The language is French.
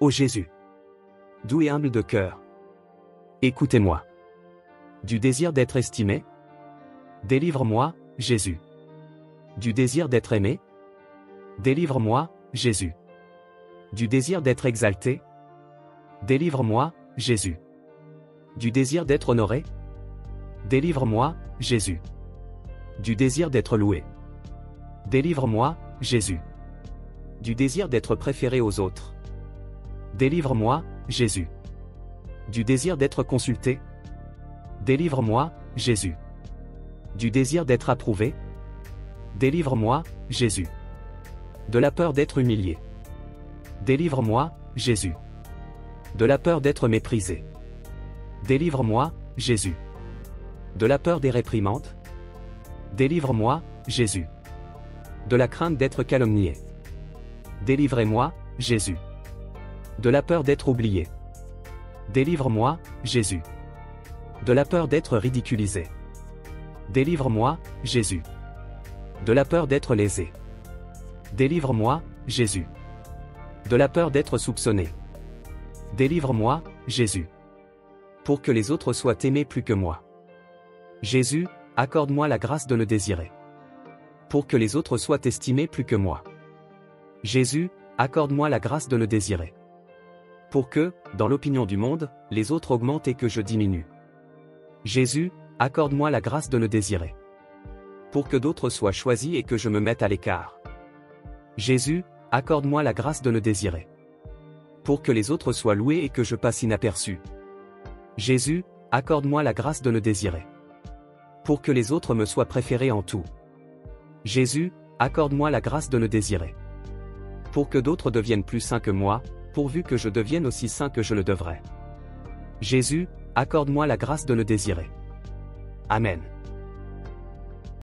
Ô Jésus, doux et humble de cœur, écoutez-moi. Du désir d'être estimé, délivre-moi, Jésus. Du désir d'être aimé, délivre-moi, Jésus. Du désir d'être exalté, délivre-moi, Jésus. Du désir d'être honoré, délivre-moi, Jésus. Du désir d'être loué, délivre-moi, Jésus. Du désir d'être préféré aux autres, délivre-moi, Jésus. Du désir d'être consulté, délivre-moi, Jésus. Du désir d'être approuvé, délivre-moi, Jésus. De la peur d'être humilié, délivre-moi, Jésus. De la peur d'être méprisé, délivre-moi, Jésus. De la peur des réprimandes, délivre-moi, Jésus. De la crainte d'être calomnié, délivrez-moi, Jésus. De la peur d'être oublié, délivre-moi, Jésus. De la peur d'être ridiculisé, délivre-moi, Jésus. De la peur d'être lésé, délivre-moi, Jésus. De la peur d'être soupçonné, délivre-moi, Jésus. Pour que les autres soient aimés plus que moi. Jésus, accorde-moi la grâce de le désirer. Pour que les autres soient estimés plus que moi. Jésus, accorde-moi la grâce de le désirer. Pour que, dans l'opinion du monde, les autres augmentent et que je diminue. Jésus, accorde-moi la grâce de le désirer. Pour que d'autres soient choisis et que je me mette à l'écart. Jésus, accorde-moi la grâce de le désirer. Pour que les autres soient loués et que je passe inaperçu. Jésus, accorde-moi la grâce de le désirer. Pour que les autres me soient préférés en tout. Jésus, accorde-moi la grâce de le désirer. Pour que d'autres deviennent plus saints que moi, pourvu que je devienne aussi saint que je le devrais. Jésus, accorde-moi la grâce de le désirer. Amen.